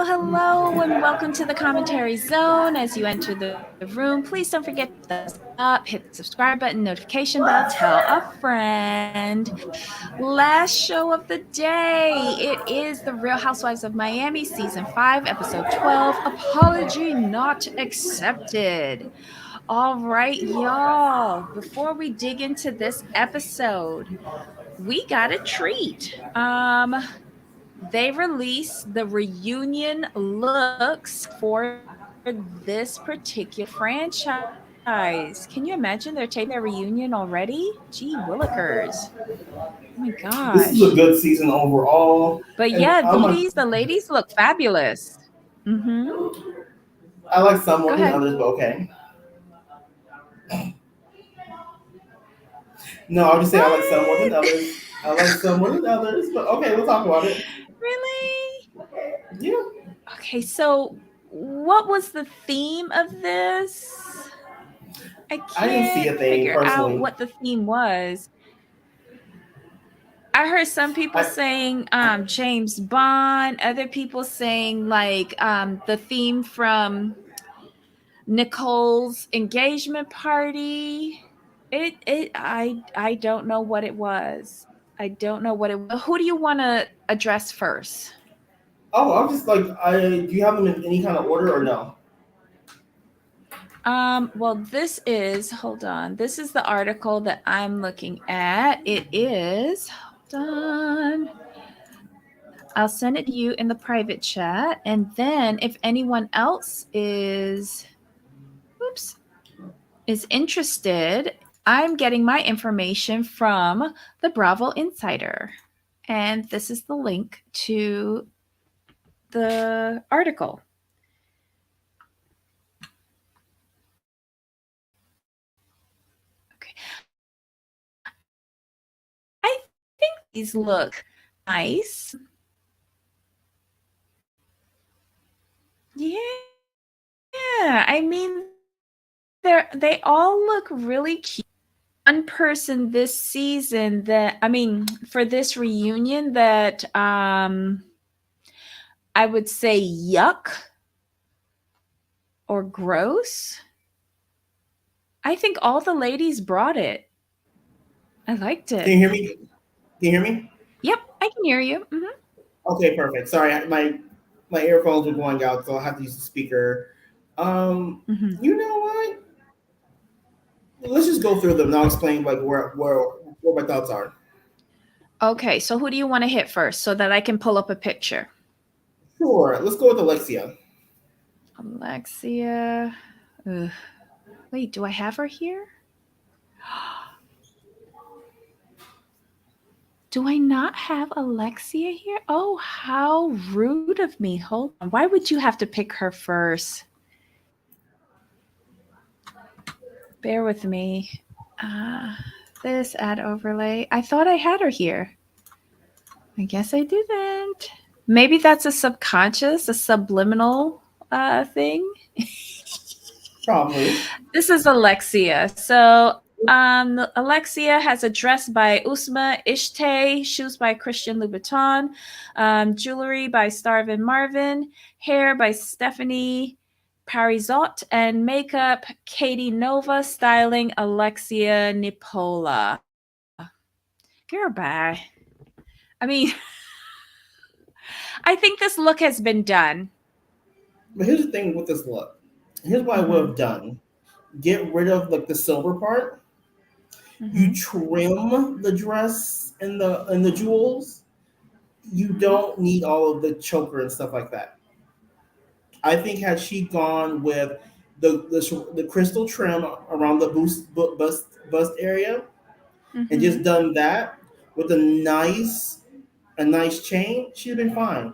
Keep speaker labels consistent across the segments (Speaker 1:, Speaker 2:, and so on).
Speaker 1: hello, and welcome to the commentary zone. As you enter the room, please don't forget to thumbs up, hit the subscribe button, notification bell, tell a friend. Last show of the day. It is the Real Housewives of Miami, season 5, episode 12. Apology not accepted. All right, y'all. Before we dig into this episode, we got a treat. They released the reunion looks for this particular franchise. Can you imagine they're taping their reunion already? Gee willikers. Oh my
Speaker 2: This is
Speaker 1: gosh.
Speaker 2: a good season overall,
Speaker 1: But
Speaker 2: and
Speaker 1: yeah, the ladies look fabulous. Mm-hmm.
Speaker 2: I like some more
Speaker 1: Go
Speaker 2: than
Speaker 1: ahead.
Speaker 2: others, but okay. No, I'll just say I like some more than
Speaker 1: What?
Speaker 2: others. I like some more than others, but okay, we'll talk about it.
Speaker 1: Really?
Speaker 2: Yeah,
Speaker 1: Okay, so what was the theme of this? I
Speaker 2: I didn't see
Speaker 1: can't
Speaker 2: a thing
Speaker 1: figure out
Speaker 2: personally.
Speaker 1: what the theme was. I heard some people
Speaker 2: I
Speaker 1: saying James Bond, other people saying like the theme from Nicole's engagement party. I don't know what it was. I don't know what it was. Who do you want to address first?
Speaker 2: I'm just like do you have them in any kind of order or no?
Speaker 1: Well, this is, hold on. This is the article that I'm looking at. It is, hold on. I'll send it to you in the private chat. And then if anyone else is, oops, is interested, I'm getting my information from the Bravo Insider. And this is the link to the article. Okay. I think these look nice. Yeah, I mean they all look really cute. One person this season that I mean for this reunion that I would say yuck or gross. I think all the ladies brought it. I liked
Speaker 2: Can
Speaker 1: it.
Speaker 2: you hear me? Can you hear me?
Speaker 1: Yep, I can hear you.
Speaker 2: Okay, perfect. Sorry, my earphones were going out, so I have to use the speaker. Um,
Speaker 1: Hmm.
Speaker 2: you know what? Let's just go through them and I'll explain like where what my thoughts are.
Speaker 1: Okay, so who do you want to hit first so that I can pull up a picture?
Speaker 2: Sure, let's go with Alexia.
Speaker 1: Alexia. Ugh. Wait, do I have her here? Do I not have Alexia here? Oh, how rude of me. Hold on. Why would you have to pick her first? Bear with me. Uh, this ad overlay. I thought I had her here. I guess I didn't. Maybe that's a subconscious, a subliminal thing.
Speaker 2: Probably.
Speaker 1: This is Alexia. So, Alexia has a dress by Usma Ishte, shoes by Christian Louboutin, jewelry by Starvin Marvin, hair by Stephanie Parizot, and makeup Katie Nova, styling Alexia Nipola. Goodbye. I mean, I think this look has been done.
Speaker 2: But here's the thing with this look. Here's what I would
Speaker 1: Mm-hmm.
Speaker 2: have done. Get rid of like the silver part. You
Speaker 1: Mm-hmm.
Speaker 2: trim the dress and the jewels. You
Speaker 1: Mm-hmm.
Speaker 2: don't need all of the choker and stuff like that. I think had she gone with the crystal trim around the bust area and
Speaker 1: Mm-hmm.
Speaker 2: just done that with a nice chain, she'd have been fine.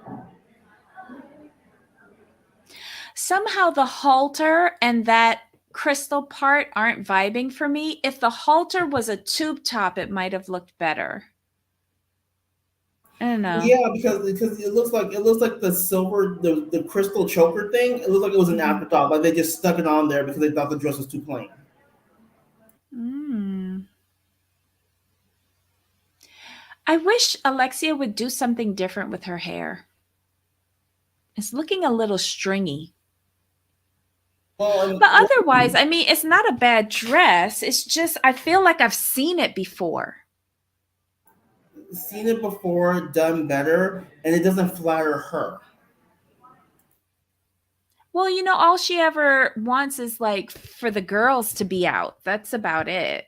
Speaker 1: Somehow the halter and that crystal part aren't vibing for me. If the halter was a tube top, it might have looked better. I don't know.
Speaker 2: Yeah, because it looks like the silver the crystal choker thing. It looks like it was an
Speaker 1: Mhm.
Speaker 2: afterthought. Like they just stuck it on there because they thought the dress was too plain.
Speaker 1: Mm. I wish Alexia would do something different with her hair. It's looking a little stringy.
Speaker 2: Well, and
Speaker 1: But otherwise, I mean, it's not a bad dress. It's just I feel like I've seen it before.
Speaker 2: seen it before, done better, and it doesn't flatter her.
Speaker 1: Well, all she ever wants is like for the girls to be out. That's about it.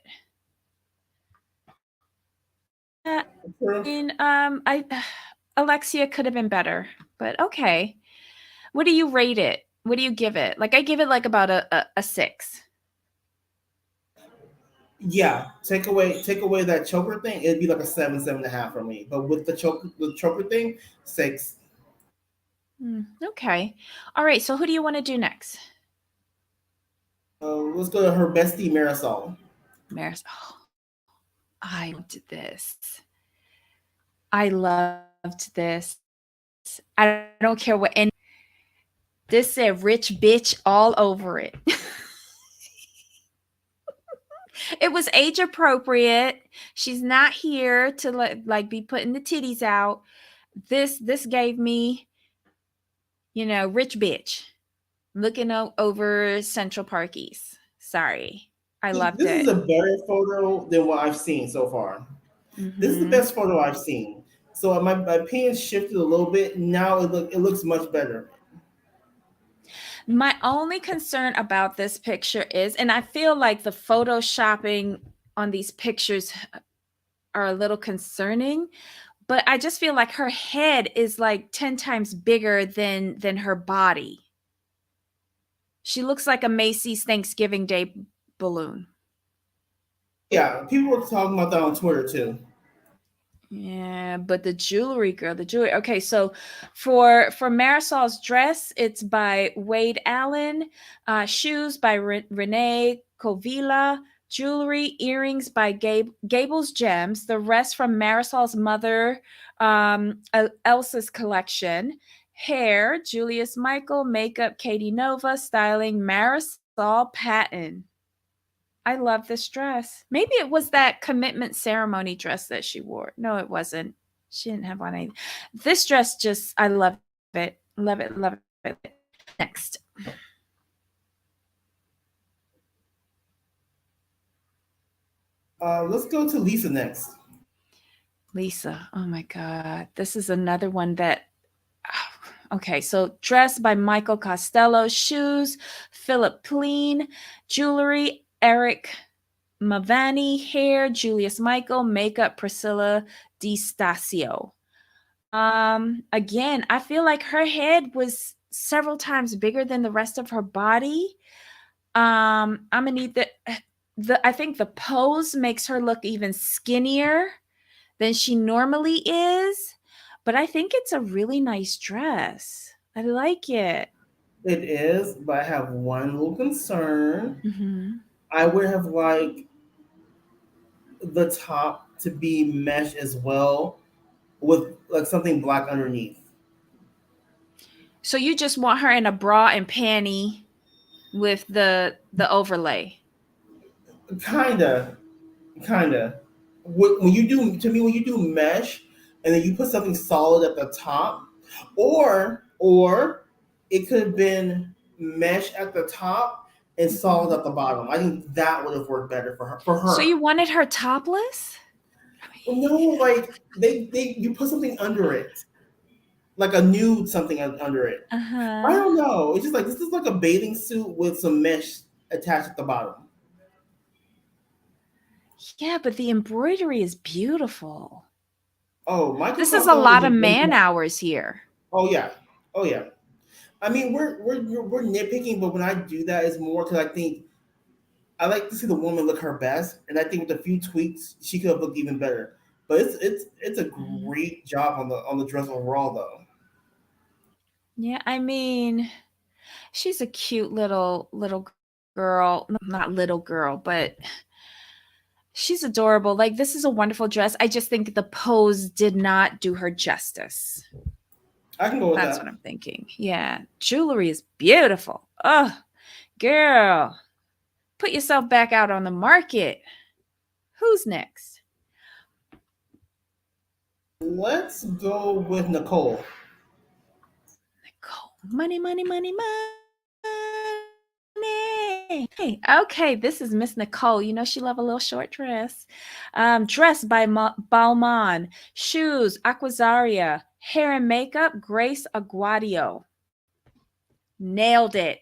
Speaker 1: I
Speaker 2: True.
Speaker 1: mean, I Alexia could have been better, but okay. What do you rate it? What do you give it? Like I give it like about a 6.
Speaker 2: Yeah, take away that choker thing, it'd be like a 7, 7.5 for me. But with the choker thing, 6.
Speaker 1: Okay. All right. So who do you want to do next?
Speaker 2: Let's go to her bestie Marisol.
Speaker 1: Maris. Oh, I loved this. I loved this. I don't care what any. This said "rich bitch" all over it. It was age appropriate. She's not here to like be putting the titties out. This gave me, rich bitch looking over Central Park East. Sorry. I loved
Speaker 2: This is
Speaker 1: it.
Speaker 2: a better photo than what I've seen so far. This is the
Speaker 1: Mhm.
Speaker 2: best photo I've seen. So my opinion shifted a little bit. Now it looks much better.
Speaker 1: My only concern about this picture is, and I feel like the photoshopping on these pictures are a little concerning, but I just feel like her head is like 10 times bigger than her body. She looks like a Macy's Thanksgiving Day balloon.
Speaker 2: Yeah, people were talking about that on Twitter too.
Speaker 1: Yeah, but the jewelry, girl, the jewelry. Okay, so for Marisol's dress, it's by Wade Allen. Shoes by Renee Covila. Jewelry, earrings by Gables Gems. The rest from Marisol's mother, Elsa's collection. Hair, Julius Michael. Makeup, Katie Nova. Styling, Marisol Patton. I love this dress. Maybe it was that commitment ceremony dress that she wore. No, it wasn't. She didn't have on any. This dress just, I love it. Love it, love it. Next.
Speaker 2: Let's go to Lisa next.
Speaker 1: Lisa. Oh my God. This is another one that. Okay, so dress by Michael Costello. Shoes, Philip Plein. Jewelry, Eric Mavani. Hair, Julius Michael. Makeup, Priscilla DiStasio. Again, I feel like her head was several times bigger than the rest of her body. I'm gonna need the I think the pose makes her look even skinnier than she normally is, but I think it's a really nice dress. I like it.
Speaker 2: It is, but I have one little concern.
Speaker 1: Hmm.
Speaker 2: I would have liked the top to be mesh as well, with like something black underneath.
Speaker 1: So you just want her in a bra and panty with the overlay.
Speaker 2: Kinda, kinda. When you do, to me, when you do mesh and then you put something solid at the top, or it could have been mesh at the top and solid
Speaker 1: Mhm.
Speaker 2: at the bottom. I think that would have worked better for her. For
Speaker 1: So
Speaker 2: her.
Speaker 1: you wanted her topless?
Speaker 2: Well, no, like they you put something under it, like a nude something under it. I
Speaker 1: Uh-huh.
Speaker 2: don't know. It's just like this is like a bathing suit with some mesh attached at the bottom.
Speaker 1: Yeah, but the embroidery is beautiful.
Speaker 2: Oh, Michael
Speaker 1: This is a
Speaker 2: Costello is
Speaker 1: lot
Speaker 2: a
Speaker 1: of
Speaker 2: great.
Speaker 1: man hours here.
Speaker 2: Oh yeah, oh yeah. I mean, we're nitpicking, but when I do that, it's more because I think I like to see the woman look her best, and I think with a few tweaks, she could have looked even better. But it's a
Speaker 1: Mhm.
Speaker 2: great job on the dress overall, though.
Speaker 1: Yeah, I mean, she's a cute little girl. Not little girl, but she's adorable. Like this is a wonderful dress. I just think the pose did not do her justice.
Speaker 2: I can go with
Speaker 1: That's what
Speaker 2: that.
Speaker 1: I'm thinking. Yeah, jewelry is beautiful. Oh, girl, put yourself back out on the market. Who's next?
Speaker 2: Let's go with Nicole.
Speaker 1: Money, money, money, money. Okay, this is Miss Nicole. You know she love a little short dress. Dress by Balmain. Shoes, Aquazaria. Hair and makeup, Grace Aguadio. Nailed it.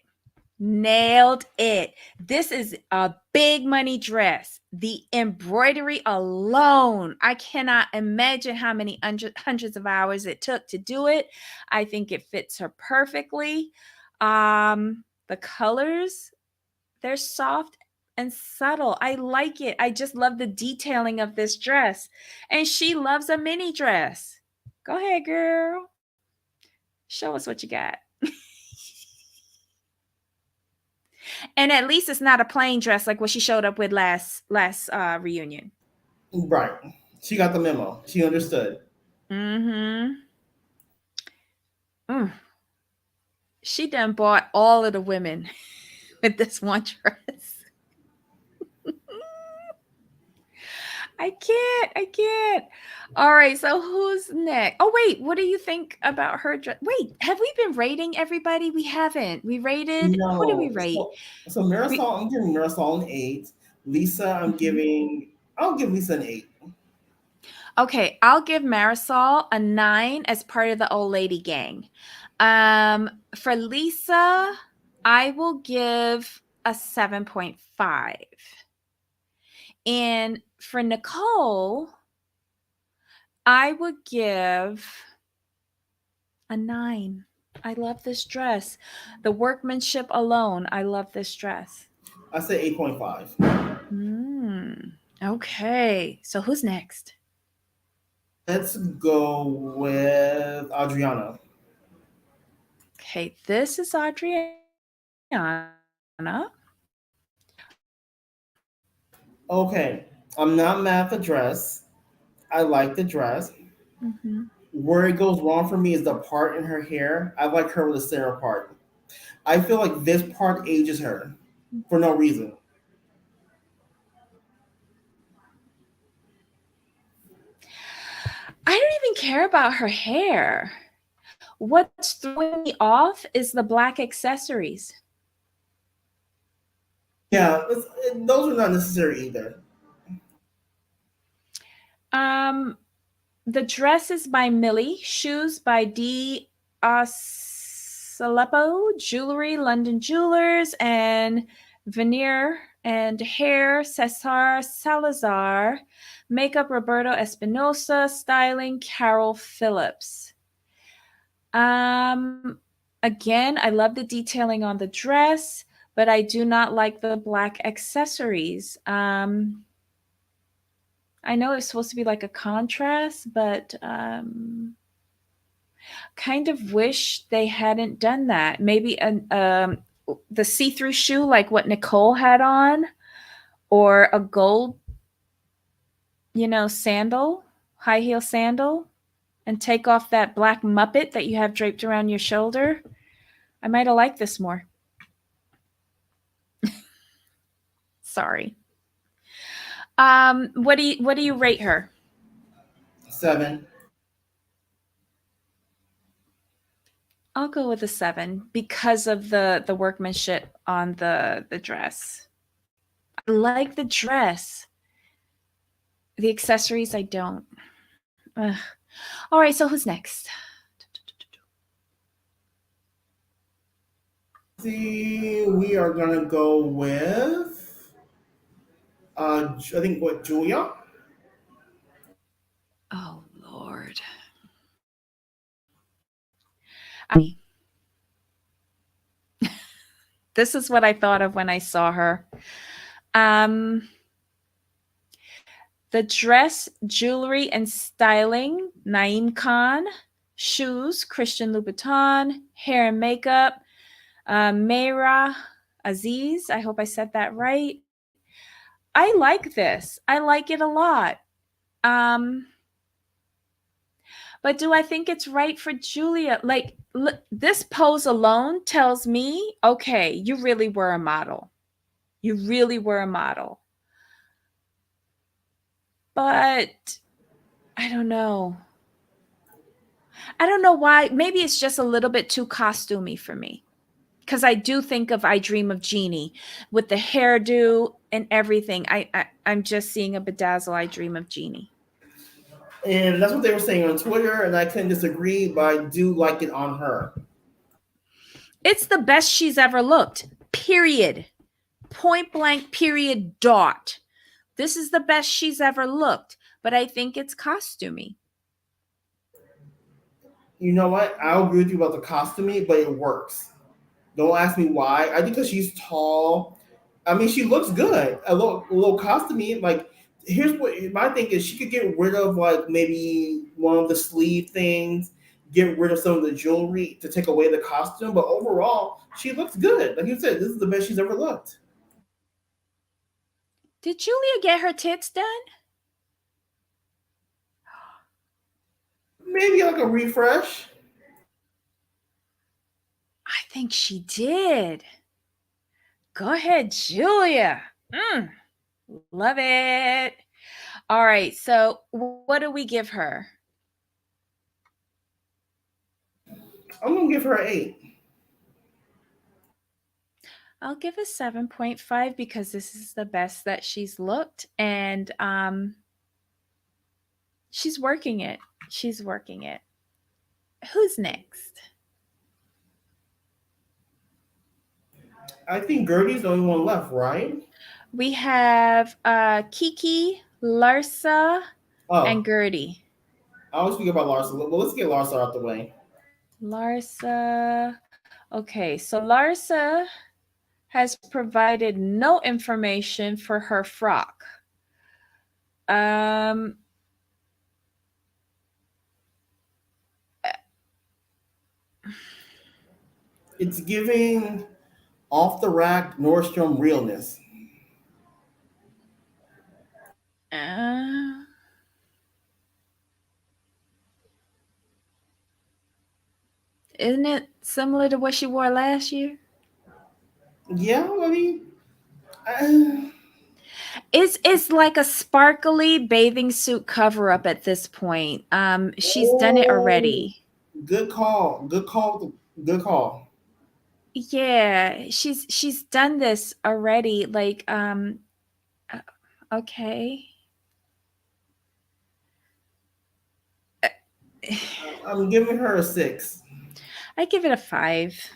Speaker 1: Nailed it. This is a big money dress. The embroidery alone, I cannot imagine how many hundreds of hours it took to do it. I think it fits her perfectly. The colors, they're soft and subtle. I like it. I just love the detailing of this dress. And she loves a mini dress. Go ahead, girl. Show us what you got. And at least it's not a plain dress like what she showed up with last reunion.
Speaker 2: Right. She got the memo. She understood.
Speaker 1: Mm-hmm. Mm. She done bought all of the women with this one dress. I can't. I can't. All right. So who's next? Oh wait. What do you think about her dress? Wait. Have we been rating everybody? We haven't. We rated. Who did we
Speaker 2: No.
Speaker 1: rate?
Speaker 2: So
Speaker 1: We.
Speaker 2: Marisol, I'm giving Marisol an 8. Lisa,
Speaker 1: Mhm.
Speaker 2: I'll give Lisa an 8.
Speaker 1: Okay, I'll give Marisol a 9 as part of the old lady gang. For Lisa, I will give a 7.5. And for Nicole, I would give a 9. I love this dress. The workmanship alone, I love this dress.
Speaker 2: I say 8.5.
Speaker 1: Okay, so who's next?
Speaker 2: Let's go with Adriana.
Speaker 1: Okay, this is Adriana.
Speaker 2: Okay. I'm not mad at the dress. I like the dress.
Speaker 1: Mhm.
Speaker 2: Where it goes wrong for me is the part in her hair. I like her with the Sarah part. I feel like this part ages her for no reason.
Speaker 1: I don't even care about her hair. What's throwing me off is the black accessories.
Speaker 2: Yeah, those are not necessary either.
Speaker 1: Um, the dress is by Millie, shoes by D. Aleppo, jewelry, London Jewelers, and veneer and hair, Cesar Salazar, makeup, Roberto Espinosa, styling, Carol Phillips. Um, Again, I love the detailing on the dress, but I do not like the black accessories. I know it's supposed to be like a contrast, but kind of wish they hadn't done that. Maybe the see-through shoe, like what Nicole had on, or a gold, sandal, high heel sandal, and take off that black muppet that you have draped around your shoulder. I might have liked this more. Sorry. What do you rate her?
Speaker 2: 7.
Speaker 1: I'll go with a 7 because of the workmanship on the dress. I like the dress. The accessories I don't. Ugh. All right, so who's next?
Speaker 2: See, we are gonna go with I think what Julia.
Speaker 1: Oh Lord. This is what I thought of when I saw her. Um the dress, jewelry, and styling, Naeem Khan. Shoes, Christian Louboutin. Hair and makeup, Meira Aziz. I hope I said that right. I like this. I like it a lot. Um, but do I think it's right for Julia? Like, this pose alone tells me, okay, you really were a model. You really were a model. But I don't know. I don't know why. Maybe it's just a little bit too costumey for me. Because I do think of I Dream of Jeannie with the hairdo and everything. I'm just seeing a bedazzle I Dream of Jeannie.
Speaker 2: And that's what they were saying on Twitter, and I couldn't disagree, but I do like it on her.
Speaker 1: It's the best she's ever looked. Period. Point blank, period, dot. This is the best she's ever looked. But I think it's costumey.
Speaker 2: You know what? I'll agree with you about the costuming, but it works. Don't ask me why. I think because she's tall. I mean, she looks good. A little costuming. Like, here's what my thing is: she could get rid of like maybe one of the sleeve things, get rid of some of the jewelry to take away the costume. But overall, she looks good. Like you said, this is the best she's ever looked.
Speaker 1: Did Julia get her tits done?
Speaker 2: Maybe like a refresh.
Speaker 1: I think she did. Go ahead, Julia. Love it. All right. So, what do we give her?
Speaker 2: I'm gonna give her an 8.
Speaker 1: I'll give a 7.5 because this is the best that she's looked and she's working it. She's working it. Who's next?
Speaker 2: I think Gertie's the only one left, right?
Speaker 1: We have Kiki, Larsa, and
Speaker 2: Oh,
Speaker 1: Gertie.
Speaker 2: I always forget about Larsa. Well, let's get Larsa out the way.
Speaker 1: Larsa. Okay, so Larsa has provided no information for her frock. Um,
Speaker 2: It's giving off the rack Nordstrom realness.
Speaker 1: uh, isn't it similar to what she wore last year?
Speaker 2: Yeah, I mean, uh,
Speaker 1: It's like a sparkly bathing suit cover up at this point. She's done it
Speaker 2: oh,
Speaker 1: already.
Speaker 2: good call. Good call. Good call.
Speaker 1: Yeah, she's done this already. Like, uh, okay.
Speaker 2: I'm giving her a 6.
Speaker 1: I give it a 5.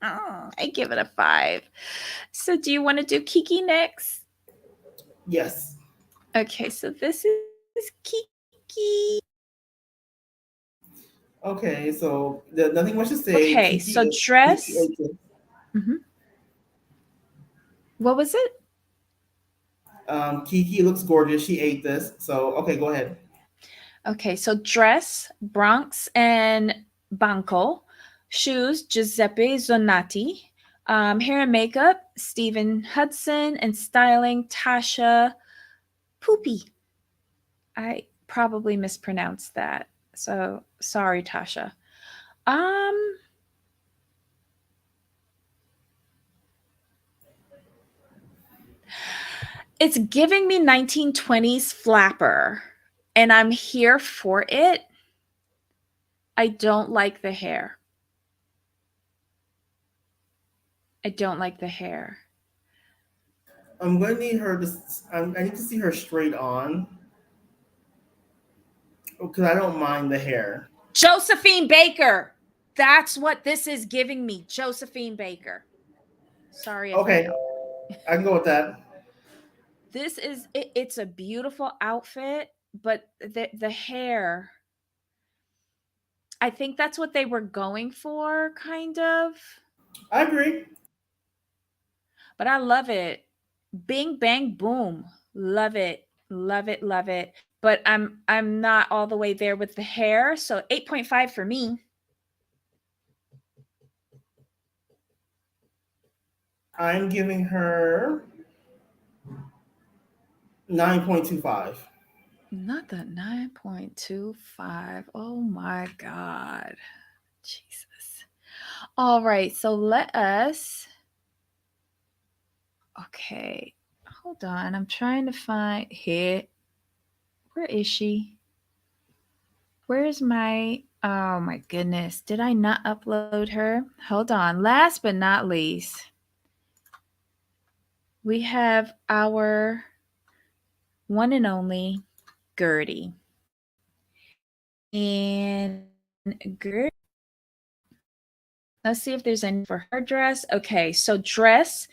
Speaker 1: Oh, I give it a 5. So, do you want to do Kiki next?
Speaker 2: Yes.
Speaker 1: Okay, so this is Kiki.
Speaker 2: Okay, so there's nothing much to say.
Speaker 1: Okay, so
Speaker 2: Kiki
Speaker 1: dress.
Speaker 2: ate this.
Speaker 1: Mhm. What was it?
Speaker 2: Kiki looks gorgeous. She ate this. So okay, go ahead.
Speaker 1: Okay, so dress, Bronx and Banco. Shoes, Giuseppe Zonatti. Hair and makeup, Stephen Hudson. And styling, Tasha Poopy. I probably mispronounced that. So sorry, Tasha. Um, it's giving me 1920s flapper, and I'm here for it. I don't like the hair. I don't like the hair.
Speaker 2: I'm going to need her to. I need to see her straight on because I don't mind the hair.
Speaker 1: Josephine Baker. That's what this is giving me. Josephine Baker. Sorry if I
Speaker 2: Okay,
Speaker 1: don't.
Speaker 2: I can go with that.
Speaker 1: This is it's a beautiful outfit, but the hair, I think that's what they were going for kind of.
Speaker 2: I agree.
Speaker 1: But I love it. Bing bang boom. Love it. Love it, love it. But I'm not all the way there with the hair, so 8.5 for me.
Speaker 2: I'm giving her 9.25.
Speaker 1: Not the 9.25. Oh my God. Jesus. All right. So let us. Okay. Hold on. I'm trying to find here. Where is she? Where's my, oh my goodness, did I not upload her? Hold on. Last but not least, we have our one and only Gertie. And Gertie, let's see if there's any for her dress. Okay, so dress,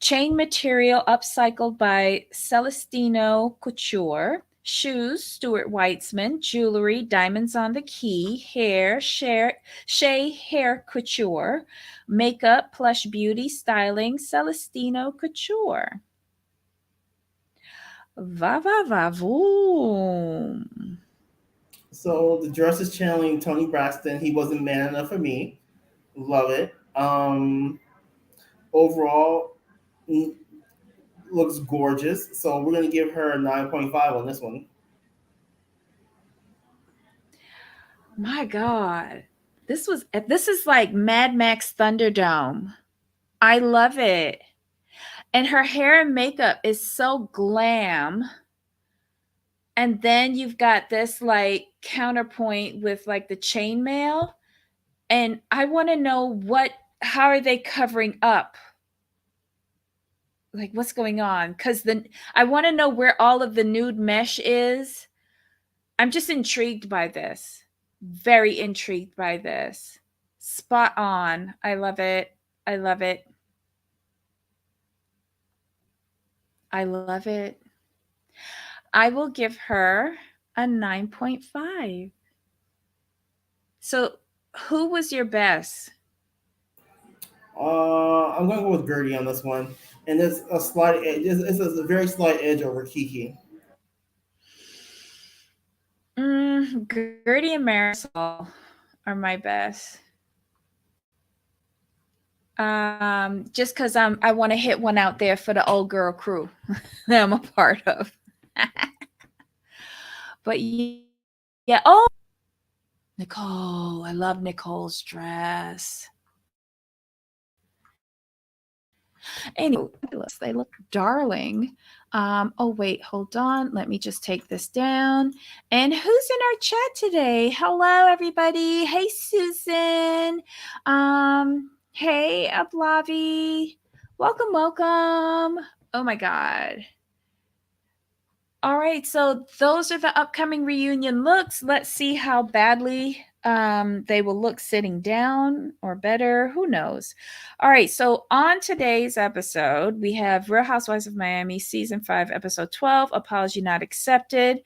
Speaker 1: chain material upcycled by Celestino Couture. Shoes, Stuart Weitzman. Jewelry, diamonds on the key. Hair, Shea Hair Couture. Makeup, Plush Beauty. Styling, Celestino Couture. Va va va voom.
Speaker 2: So the dress is channeling Tony Braxton. He wasn't man enough for me. Love it. Overall, looks gorgeous. So we're gonna give her a 9.5 on this one.
Speaker 1: My God. This is like Mad Max Thunderdome. I love it. And her hair and makeup is so glam. And then you've got this like counterpoint with like the chainmail. And I want to know how are they covering up? Like what's going on? Because I want to know where all of the nude mesh is. I'm just intrigued by this. Very intrigued by this. Spot on. I love it. I love it. I love it. I will give her a 9.5. So, who was your best?
Speaker 2: I'm gonna go with Gertie on this one, and there's a slight edge. It's a very slight edge over Kiki.
Speaker 1: Gertie and Marisol are my best. Just because I want to hit one out there for the old girl crew that I'm a part of. But yeah, oh, Nicole, I love Nicole's dress. Anyway, they look darling. Oh wait, hold on. Let me just take this down. And who's in our chat today? Hello, everybody. Hey, Susan. Hey, Ablavi. Welcome, welcome. Oh my God. All right, so those are the upcoming reunion looks. Let's see how badly they will look sitting down or better. Who knows? All right, so on today's episode, we have Real Housewives of Miami, Season 5, Episode 12, Apology Not Accepted.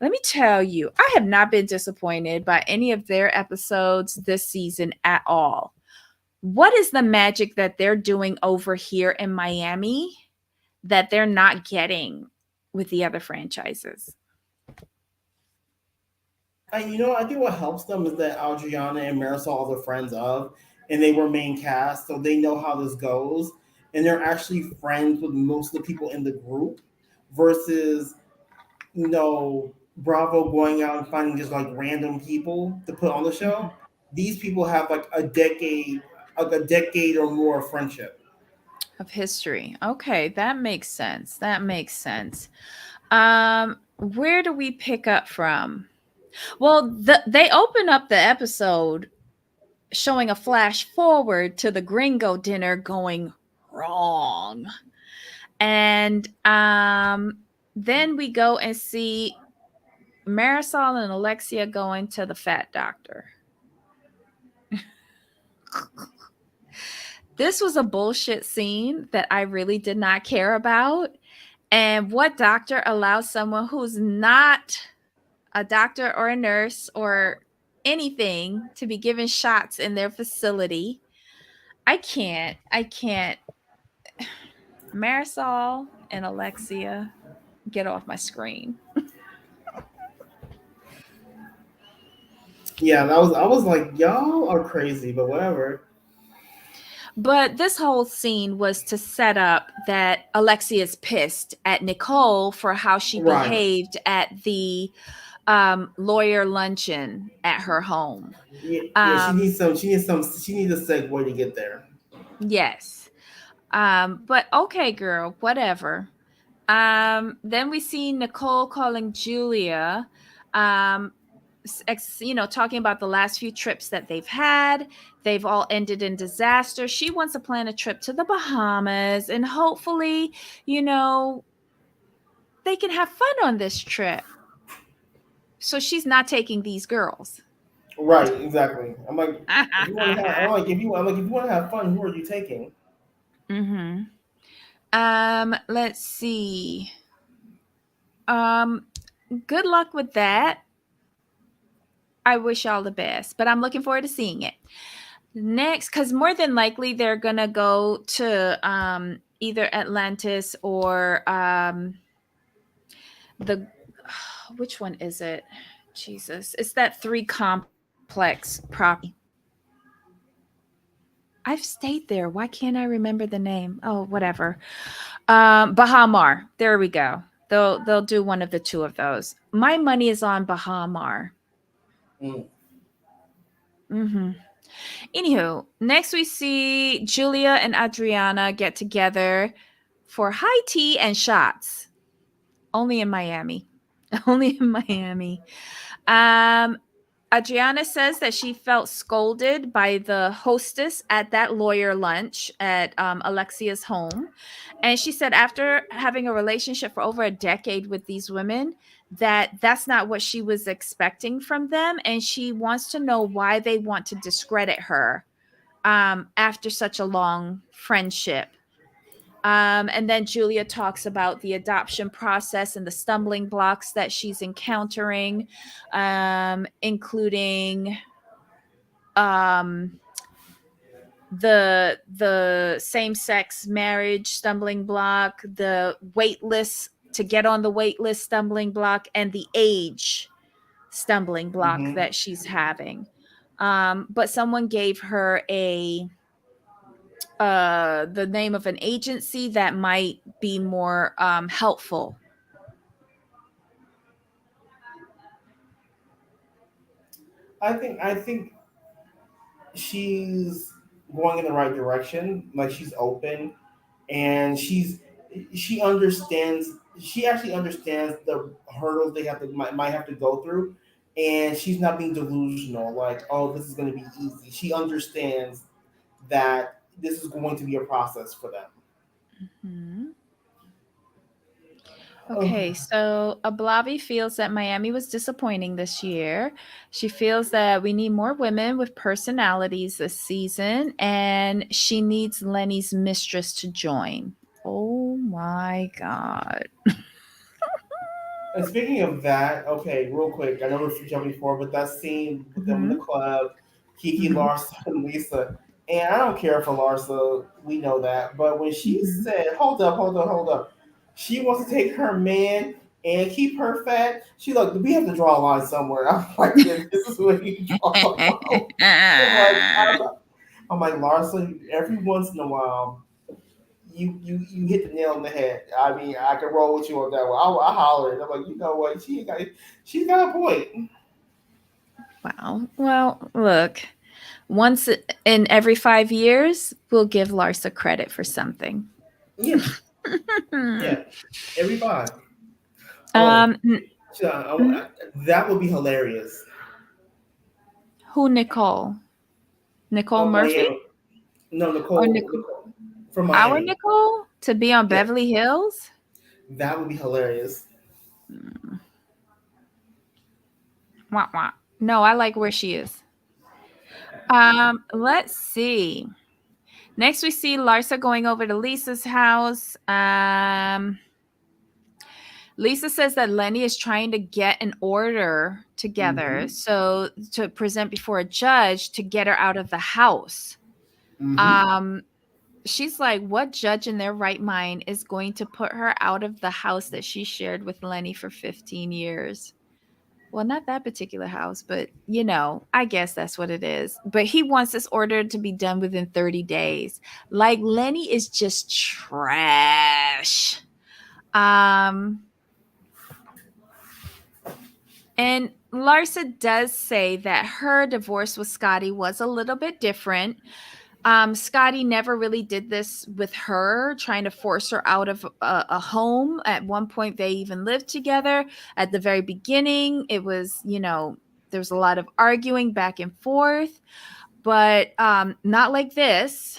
Speaker 1: Let me tell you, I have not been disappointed by any of their episodes this season at all. What is the magic that they're doing over here in Miami that they're not getting with the other franchises?
Speaker 2: I think what helps them is that Adriana and Marisol are the friends of, and they were main cast, so they know how this goes, and they're actually friends with most of the people in the group, versus Bravo going out and finding just like random people to put on the show. These people have like a decade or more of friendship.
Speaker 1: Of history. Okay, that makes sense. That makes sense. Where do we pick up from? Well, they open up the episode showing a flash forward to the Gringo dinner going wrong. And then we go and see Marisol and Alexia going to the fat doctor. This was a bullshit scene that I really did not care about. And what doctor allows someone who's not a doctor or a nurse or anything to be given shots in their facility? I can't. I can't. Marisol and Alexia, get off my screen.
Speaker 2: Yeah, I was like, y'all are crazy, but whatever.
Speaker 1: But this whole scene was to set up that Alexia is pissed at Nicole for how she
Speaker 2: Right.
Speaker 1: behaved at the lawyer luncheon at her home.
Speaker 2: Yeah, yeah,
Speaker 1: Um,
Speaker 2: she needs a segue to get there.
Speaker 1: yes. But okay, girl, whatever. Then we see Nicole calling Julia. Um, talking about the last few trips that they've had. They've all ended in disaster. She wants to plan a trip to the Bahamas, and hopefully, you know, they can have fun on this trip. So she's not taking these girls.
Speaker 2: Right, exactly. I'm like, if you want to have, I'm like, if you want to have fun, who are you taking?
Speaker 1: Mm-hmm. Let's see. Um, Good luck with that. I wish y'all the best, but I'm looking forward to seeing it. Next, because more than likely they're gonna go to either Atlantis or the which one is it? Jesus, it's that three complex property. I've stayed there. Why can't I remember the name? Oh, whatever. Bahamar. There we go. They'll do one of the two of those. My money is on Bahamar.
Speaker 2: Mm.
Speaker 1: Mm-hmm. Anywho, next we see Julia and Adriana get together for high tea and shots. Only in Miami. Only in Miami. Um, Adriana says that she felt scolded by the hostess at that lawyer lunch at Alexia's home. And she said after having a relationship for over a decade with these women, that that's not what she was expecting from them. And she wants to know why they want to discredit her after such a long friendship. And then Julia talks about the adoption process and the stumbling blocks that she's encountering, including um, the same sex marriage stumbling block, the wait list to get on the wait list stumbling block, and the age stumbling block
Speaker 2: Mm-hmm.
Speaker 1: that she's having. But someone gave her the name of an agency that might be more helpful.
Speaker 2: I think she's going in the right direction. Like she's open, and she understands. She actually understands the hurdles they have to might have to go through, and she's not being delusional. Like, oh, this is going to be easy. She understands that this is going to be a process for them.
Speaker 1: Mhm.
Speaker 2: Oh,
Speaker 1: Okay, so Ablavi feels that Miami was disappointing this year. She feels that we need more women with personalities this season, and she needs Lenny's mistress to join. Oh my God.
Speaker 2: and speaking of that, okay, real quick, I know we're jumping forward, but that scene with them in the
Speaker 1: Hmm.
Speaker 2: club, Kiki,
Speaker 1: Hmm.
Speaker 2: Larsa, and Lisa, and I don't care for Larsa, we know that, but when she
Speaker 1: Hmm.
Speaker 2: said, hold up, hold up, hold up, she wants to take her man and keep her fat, she like, we have to draw a line somewhere. I'm like, yeah, this is where you draw the line. I'm like, I'm like, Larsa, every once in a while, you hit the nail on the head. I mean, I can roll with you on that one. I hollered. I'm like, you know what? She's got a point.
Speaker 1: Wow. Well, look, once in every 5 years, we'll give Larsa credit for something.
Speaker 2: Yeah, yeah. Every five. Oh,
Speaker 1: um, n-
Speaker 2: that would be hilarious.
Speaker 1: who Nicole? Nicole Murphy
Speaker 2: Miami. No,
Speaker 1: or
Speaker 2: Nicole from
Speaker 1: our
Speaker 2: Miami.
Speaker 1: Nicole to be on
Speaker 2: Yeah,
Speaker 1: Beverly Hills?
Speaker 2: that would be hilarious.
Speaker 1: Mm, wah, wah. No, I like where she is. Let's see. Next, we see Larsa going over to Lisa's house. Lisa says that Lenny is trying to get an order together
Speaker 2: Mm-hmm.
Speaker 1: so to present before a judge to get her out of the house.
Speaker 2: Mm-hmm.
Speaker 1: Um, she's like, what judge in their right mind is going to put her out of the house that she shared with Lenny for 15 years? Well, not that particular house, but I guess that's what it is. But he wants this order to be done within 30 days. Like Lenny is just trash. Um, and Larsa does say that her divorce with Scotty was a little bit different. Scotty never really did this with her, trying to force her out of a home. At one point, they even lived together. At the very beginning, it was, There's a lot of arguing back and forth, but not like this.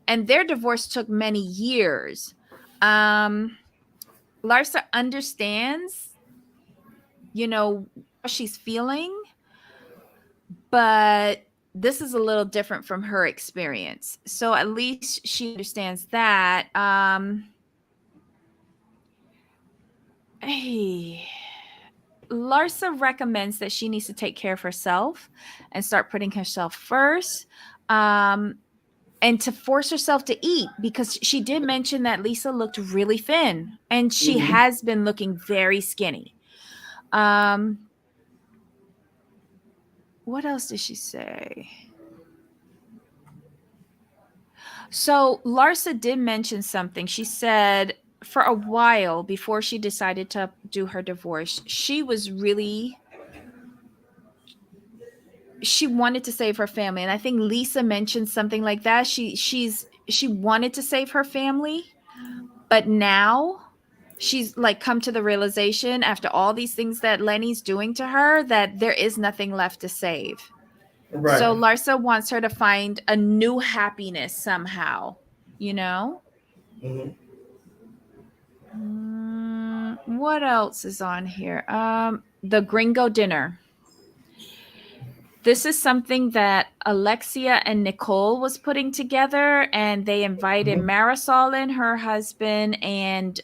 Speaker 1: And their divorce took many years. Um, Larsa understands, how she's feeling, but this is a little different from her experience. So at least she understands that. Hey, Larsa recommends that she needs to take care of herself and start putting herself first. Um, and to force herself to eat, because she did mention that Lisa looked really thin and she
Speaker 2: Hmm.
Speaker 1: has been looking very skinny. Um, what else did she say? So Larsa did mention something. She said for a while before she decided to do her divorce, she wanted to save her family. And I think Lisa mentioned something like that. She wanted to save her family, but now she's like come to the realization after all these things that Lenny's doing to her that there is nothing left to save. So
Speaker 2: Right.
Speaker 1: Larsa wants her to find a new happiness somehow, you know?
Speaker 2: Hmm.
Speaker 1: What else is on here? The Gringo dinner. This is something that Alexia and Nicole was putting together, and they invited
Speaker 2: Hmm.
Speaker 1: Marisol and her husband and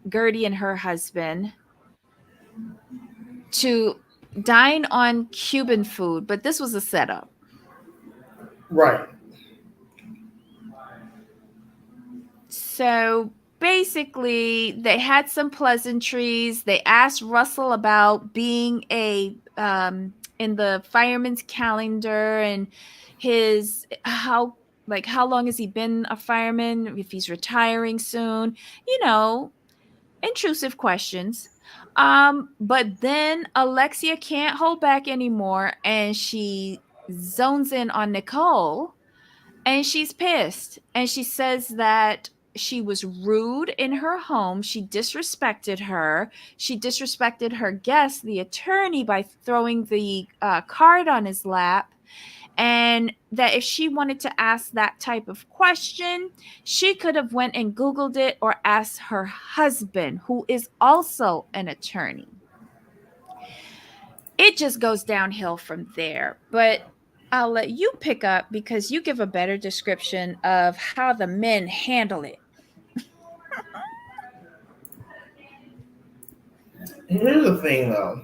Speaker 1: Gertie and her husband to dine on Cuban food, but this was a setup.
Speaker 2: Right.
Speaker 1: So basically, they had some pleasantries. They asked Russell about being in the fireman's calendar and his how long has he been a fireman, if he's retiring soon, you know, intrusive questions. But then Alexia can't hold back anymore and she zones in on Nicole and she's pissed. And she says that she was rude in her home. She disrespected her. She disrespected her guest, the attorney, by throwing the card on his lap. And that if she wanted to ask that type of question, she could have went and Googled it or asked her husband, who is also an attorney. It just goes downhill from there. But I'll let you pick up because you give a better description of how the men handle it.
Speaker 2: Here's the thing, though.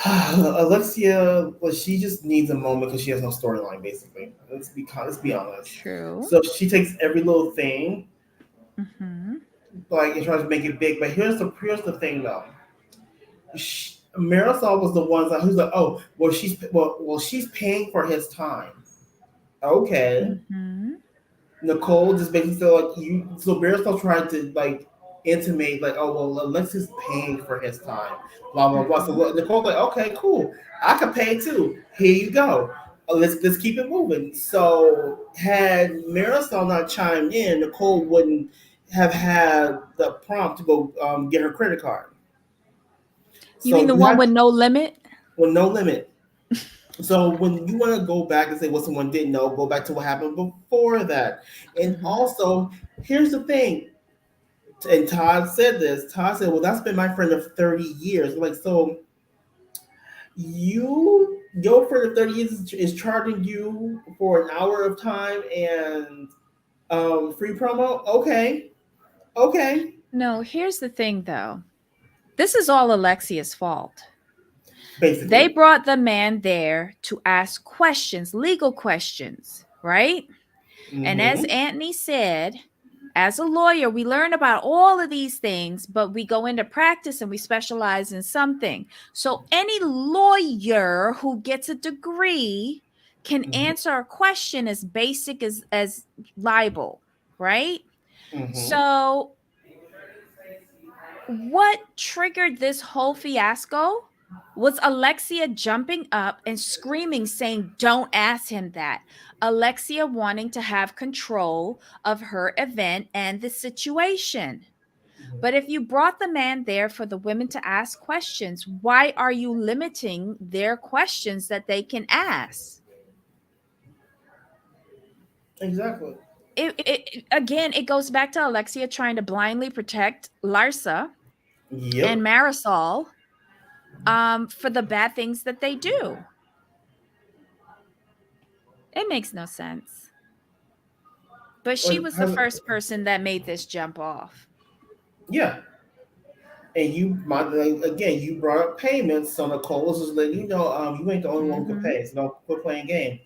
Speaker 2: Alexia, well, she just needs a moment because she has no storyline. Basically, let's be honest.
Speaker 1: True.
Speaker 2: So she takes every little thing,
Speaker 1: Mm-hmm.
Speaker 2: like, and tries to make it big. But here's the thing, though. Marisol was the one who's like, oh, she's paying for his time. Okay.
Speaker 1: Mm-hmm.
Speaker 2: Nicole just basically said like you. So Marisol tried to like intimate like, oh well, Alexis paying for his time, blah blah blah. So
Speaker 1: Mm-hmm.
Speaker 2: Nicole's like, okay, cool, I could pay too. Here you go. Let's keep it moving. So had Marisol not chimed in, Nicole wouldn't have had the prompt to go get her credit card.
Speaker 1: You mean
Speaker 2: So
Speaker 1: the
Speaker 2: you
Speaker 1: one
Speaker 2: have
Speaker 1: with no limit?
Speaker 2: well no limit. So when you want to go back and say what someone didn't know, go back to what happened before that. And
Speaker 1: Mm-hmm.
Speaker 2: also, here's the thing. And Todd said this. Todd said, "Well, that's been my friend of 30 years." I'm like, so your friend of 30 years is charging you for an hour of time and free promo? Okay, okay,
Speaker 1: No, here's the thing though. This is all Alexia's fault. They
Speaker 2: basically.
Speaker 1: brought the man there to ask questions, legal questions, right? And as
Speaker 2: Mm-hmm.
Speaker 1: Anthony said, as a lawyer, we learn about all of these things, but we go into practice and we specialize in something. So any lawyer who gets a degree can
Speaker 2: Mm-hmm.
Speaker 1: answer a question as basic as libel, right?
Speaker 2: Mm-hmm.
Speaker 1: So what triggered this whole fiasco was Alexia jumping up and screaming, saying, "Don't ask him that." Alexia wanting to have control of her event and the situation. But if you brought the man there for the women to ask questions, why are you limiting their questions that they can ask?
Speaker 2: Exactly.
Speaker 1: Again, it goes back to Alexia trying to blindly protect Larsa and
Speaker 2: Yep.
Speaker 1: Marisol for the bad things that they do. It makes no sense. But she
Speaker 2: Like,
Speaker 1: was the first person that made this jump off.
Speaker 2: yeah. And again, you brought up payments, so Nicole was just letting you know, you ain't the only one who can
Speaker 1: Hmm.
Speaker 2: pay, so don't quit playing game.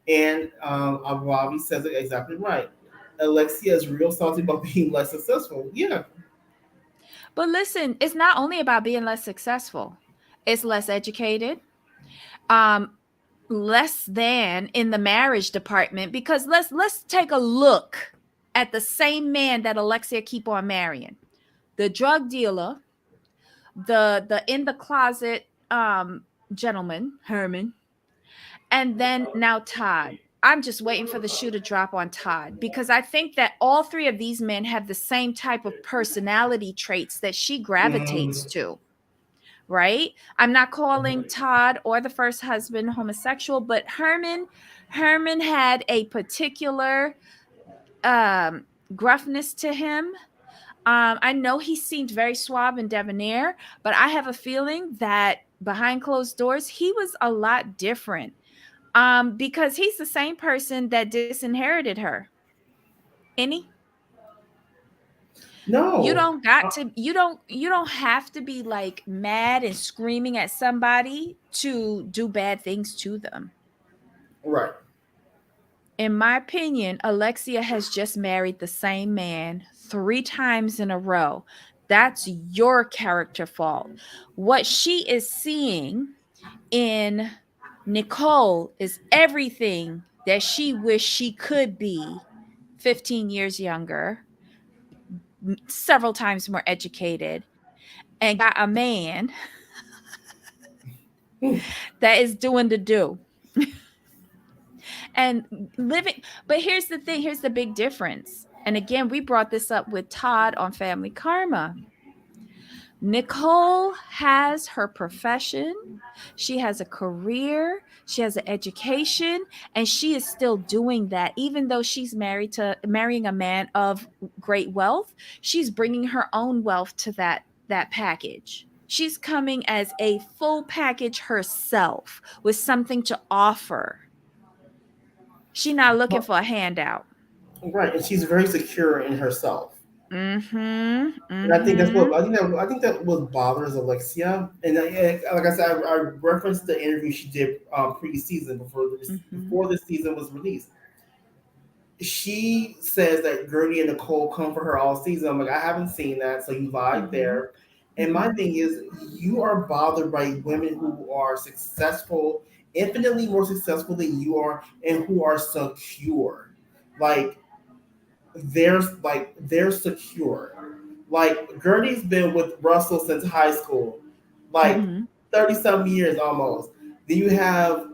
Speaker 2: And Robbie says it exactly right. Alexia is real salty about being less successful. Yeah.
Speaker 1: But listen, it's not only about being less successful, it's less educated, um, less than in the marriage department. Because let's take a look at the same man that Alexia keep on marrying. The drug dealer, the in the closet gentleman, Herman, and then now Todd. I'm just waiting for the shoe to drop on Todd because I think that all three of these men have the same type of personality traits that she gravitates
Speaker 2: Mm,
Speaker 1: to, right? I'm not calling Todd or the first husband homosexual, but Herman had a particular gruffness to him. I know he seemed very suave and debonair, but I have a feeling that behind closed doors, he was a lot different. Because he's the same person that disinherited her. Any? You
Speaker 2: no.
Speaker 1: don't got to you don't have to be like mad and screaming at somebody to do bad things to them.
Speaker 2: Right.
Speaker 1: In my opinion, Alexia has just married the same man 3 times in a row. That's your character fault. What she is seeing in Nicole is everything that she wished she could be 15 years younger, several times more educated, and got a man
Speaker 2: Hmm.
Speaker 1: that is doing the do and living. But here's the thing, here's the big difference. And again, we brought this up with Todd on Family Karma. Nicole has her profession, she has a career, she has an education, and she is still doing that. Even though she's marrying a man of great wealth, she's bringing her own wealth to that package. She's coming as a full package herself with something to offer. She's not looking
Speaker 2: But-
Speaker 1: for a handout.
Speaker 2: right, and she's very secure in herself.
Speaker 1: Mhm.
Speaker 2: And I think that's what
Speaker 1: Mhm.
Speaker 2: I think that what bothers Alexia. And like I said, I referenced the interview she did pre-season
Speaker 1: Mhm.
Speaker 2: before this season was released. She says that Gertie and Nicole come for her all season. I'm like, I haven't seen that, so you lied
Speaker 1: Mhm.
Speaker 2: there. And my
Speaker 1: Mhm.
Speaker 2: thing is, you are bothered by women who are successful, infinitely more successful than you are, and who are secure. Like they're secure. Like Gertie's been with Russell since high school, like
Speaker 1: Mhm.
Speaker 2: 30 some years almost. Then you have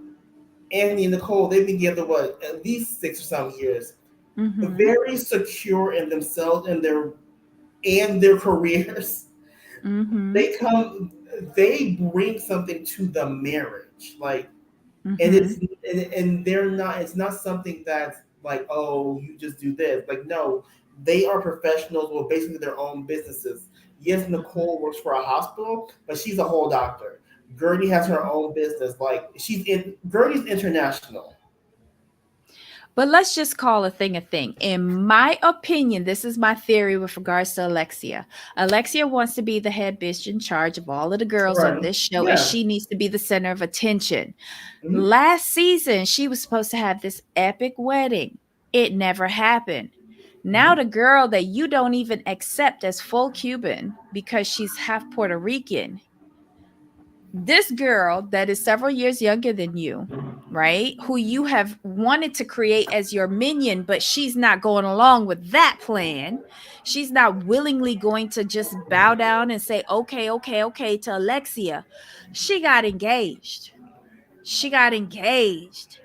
Speaker 2: Anthony and Nicole. They've been together what at least 6 or some years.
Speaker 1: Mhm.
Speaker 2: Very secure in themselves and their careers.
Speaker 1: Mhm.
Speaker 2: They come, they bring something to the marriage, like, and it's
Speaker 1: Mhm.
Speaker 2: and they're not. It's not something that's like, oh, you just do this. Like, no, they are professionals with basically their own businesses. Yes,
Speaker 1: Mhm.
Speaker 2: Nicole works for a hospital, but she's a whole doctor. Gertie has her
Speaker 1: Mhm.
Speaker 2: own business. Like, Gertie's international.
Speaker 1: But let's just call a thing a thing. In my opinion, this is my theory with regards to Alexia. Alexia wants to be the head bitch in charge of all of the girls on
Speaker 2: Right.
Speaker 1: this show, and
Speaker 2: Yeah.
Speaker 1: she needs to be the center of attention.
Speaker 2: Mhm.
Speaker 1: Last season, she was supposed to have this epic wedding. It never happened. Now,
Speaker 2: Mhm.
Speaker 1: the girl that you don't even accept as full Cuban because she's half Puerto Rican, this girl that is several years younger than you, right? Who you have wanted to create as your minion, but she's not going along with that plan. She's not willingly going to just bow down and say, okay, okay, okay to Alexia. She got engaged. She got engaged.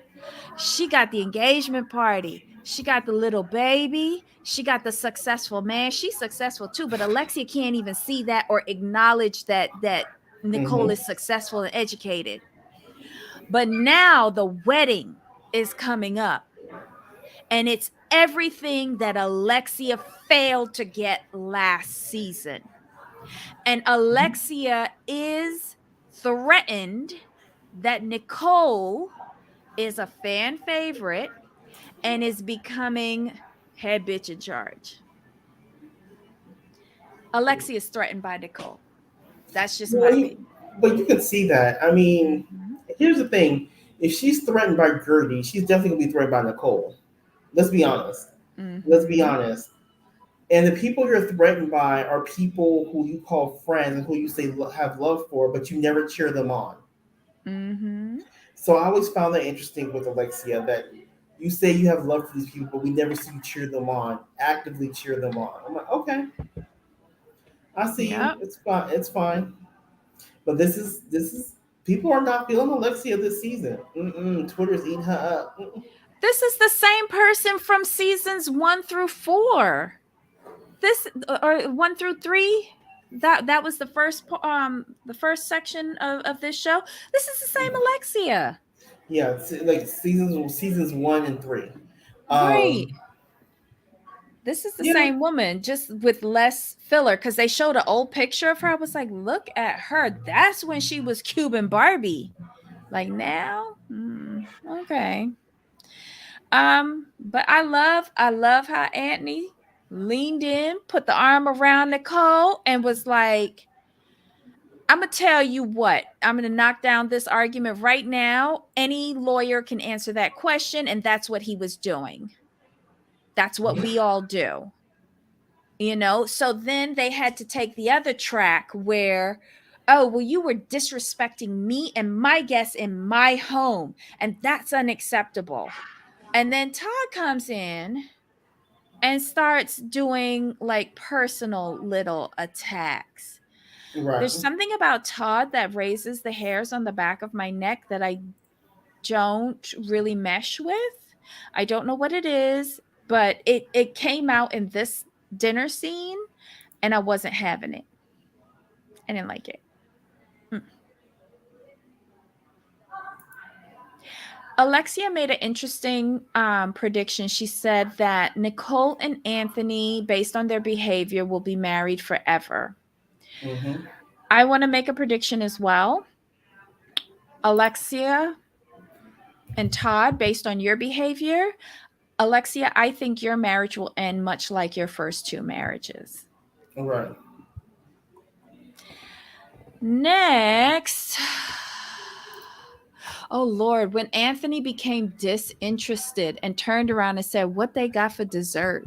Speaker 1: She got the engagement party. She got the little baby. She got the successful man. She's successful too, but Alexia can't even see that or acknowledge that Nicole
Speaker 2: Mm-hmm.
Speaker 1: is successful and educated. But now the wedding is coming up, and it's everything that Alexia failed to get last season. And Alexia is threatened that Nicole is a fan favorite and is becoming head bitch in charge. Alexia is threatened by Nicole. That's just my
Speaker 2: Well,
Speaker 1: opinion.
Speaker 2: but you can see that. I mean,
Speaker 1: Mhm.
Speaker 2: here's the thing: if she's threatened by Gertie, she's definitely gonna be threatened by Nicole. Let's be honest. Let's be
Speaker 1: Mhm.
Speaker 2: honest. And the people you're threatened by are people who you call friends and who you say have love for, but you never cheer them on.
Speaker 1: Mhm.
Speaker 2: So I always found that interesting with Alexia that you say you have love for these people, but we never see you cheer them on, actively cheer them on. I'm like, okay, I see you.
Speaker 1: Yep.
Speaker 2: It's fine. It's fine. But this is people are not feeling Alexia this season. Twitter's eating her up.
Speaker 1: This is the same person from seasons 1 through 4. This or 1 through 3. That was the first section of this show. This is the same Alexia.
Speaker 2: Yeah, it's like seasons 1 and 3.
Speaker 1: Right.
Speaker 2: Um,
Speaker 1: This is the
Speaker 2: yeah,
Speaker 1: same woman, just with less filler. Because they showed an old picture of her. I was like, look at her. That's when she was Cuban Barbie. Like now, okay. But I love how Anthony leaned in, put the arm around Nicole, and was like, "I'm gonna tell you what. I'm gonna knock down this argument right now. Any lawyer can answer that question, and that's what he was doing. That's what we all do." So then they had to take the other track where, oh, well, you were disrespecting me and my guests in my home, and that's unacceptable. And then Todd comes in and starts doing like personal little attacks.
Speaker 2: right.
Speaker 1: There's something about Todd that raises the hairs on the back of my neck that I don't really mesh with. I don't know what it is, but it came out in this dinner scene, and I wasn't having it. I didn't like it. Mm. Alexia made an interesting prediction. She said that Nicole and Anthony, based on their behavior, will be married forever.
Speaker 2: hmm
Speaker 1: I want to make a prediction as well. Alexia and Todd, based on your behavior, Alexia, I think your marriage will end much like your first two marriages.
Speaker 2: Right.
Speaker 1: Next, oh Lord, when Anthony became disinterested and turned around and said, "What they got for dessert?"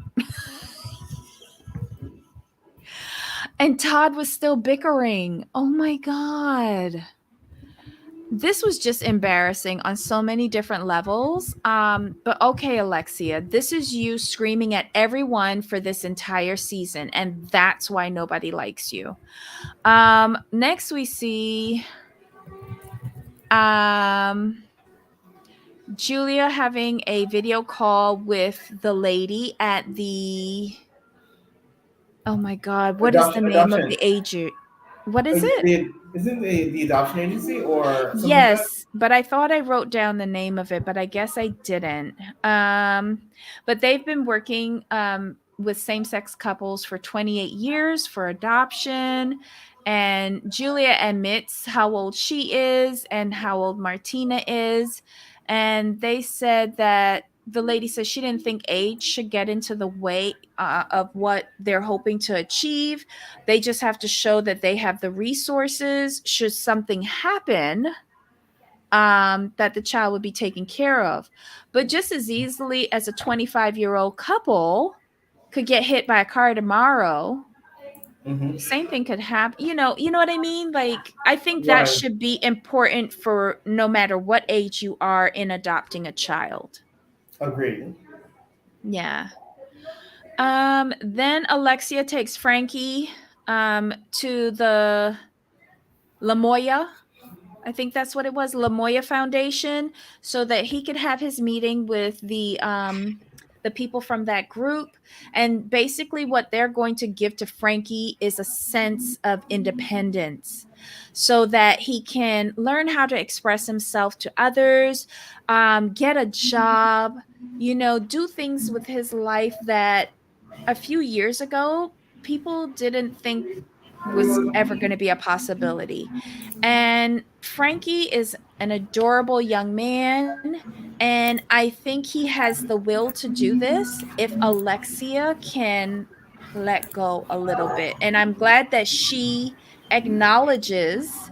Speaker 1: And Todd was still bickering. Oh my God. This was just embarrassing on so many different levels. But okay, Alexia, this is you screaming at everyone for this entire season, and that's why nobody likes you. Next we see um Julia having a video call with the lady at the, oh my God, what is the name of the
Speaker 2: Adoption.
Speaker 1: agent? What is it?
Speaker 2: Isn't the adoption agency or something like that?
Speaker 1: Yes, but I thought I wrote down the name of it, but I guess I didn't. But they've been working with same-sex couples for 28 years for adoption. And Julia admits how old she is and how old Martina is. And they said that the lady says she didn't think age should get into the way of what they're hoping to achieve. They just have to show that they have the resources should something happen, that the child would be taken care of. But just as easily as a 25-year-old couple could get hit by a car tomorrow,
Speaker 2: hmm
Speaker 1: same thing could happen. You know what I mean? Like, I think that
Speaker 2: Right.
Speaker 1: should be important for no matter what age you are in adopting a child.
Speaker 2: Agreed.
Speaker 1: Yeah. Then Alexia takes Frankie to the Lamoya, I think that's what it was, Lamoya Foundation, so that he could have his meeting with the the people from that group. And basically, what they're going to give to Frankie is a sense of independence so that he can learn how to express himself to others, get a job, do things with his life that a few years ago people didn't think was ever going to be a possibility. And Frankie is an adorable young man. And I think he has the will to do this if Alexia can let go a little bit. And I'm glad that she acknowledges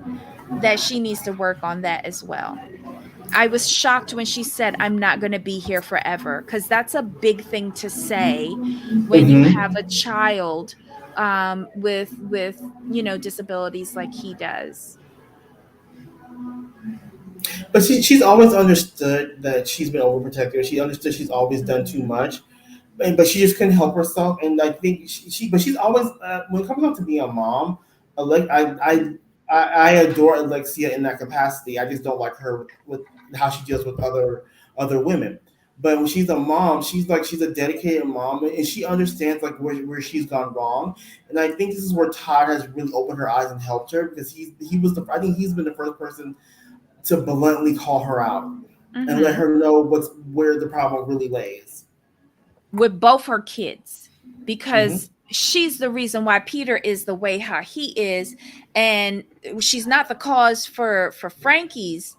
Speaker 1: that she needs to work on that as well. I was shocked when she said, I'm not going to be here forever, because that's a big thing to say when you have
Speaker 2: Hmm.
Speaker 1: a child with disabilities like he does.
Speaker 2: But she's always understood that she's been overprotective. She understood she's always done too
Speaker 1: Mhm.
Speaker 2: much, but she just couldn't help herself. And I think but she's always when it comes down to being a mom, like I adore Alexia in that capacity. I just don't like her with how she deals with other women. But when she's a mom, she's a dedicated mom, and she understands like where she's gone wrong. And I think this is where Todd has really opened her eyes and helped her, because he was the I think he's been the first person to bluntly call her out and let
Speaker 1: Mhm.
Speaker 2: her know where the problem really lays.
Speaker 1: With both her kids,
Speaker 2: Hmm.
Speaker 1: because she's the reason why Peter is the way how he is, and she's not the cause for Frankie's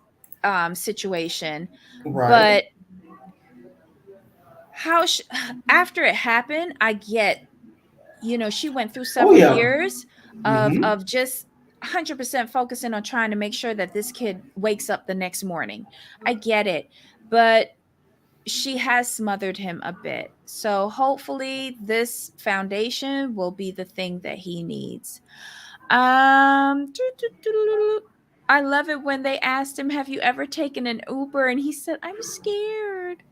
Speaker 1: situation,
Speaker 2: Right.
Speaker 1: but how she, after it happened, I get, she went through
Speaker 2: Oh
Speaker 1: several
Speaker 2: yeah.
Speaker 1: years of
Speaker 2: Hmm.
Speaker 1: just 100% focusing on trying to make sure that this kid wakes up the next morning. I get it, but she has smothered him a bit. So hopefully this foundation will be the thing that he needs. I love it when they asked him, "Have you ever taken an Uber?" And he said, "I'm scared."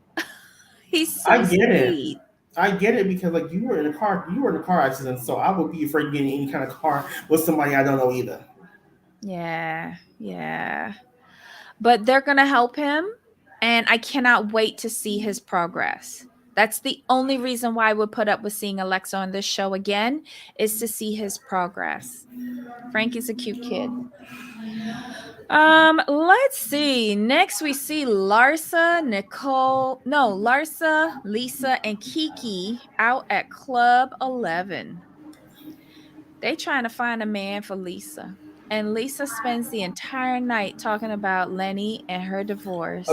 Speaker 1: He's
Speaker 2: I
Speaker 1: so
Speaker 2: get it.
Speaker 1: sweet.
Speaker 2: I get it because like you were in a car accident, so I would be afraid of getting in any kind of car with somebody I don't know either.
Speaker 1: Yeah, yeah. But they're going to help him, and I cannot wait to see his progress. That's the only reason why I would put up with seeing Alexa on this show again, is to see his progress. Frankie's a cute kid. Let's see. Next we see Larsa, Lisa, and Kiki out at Club 11. They trying to find a man for Lisa. And Lisa spends the entire night talking about Lenny and her divorce.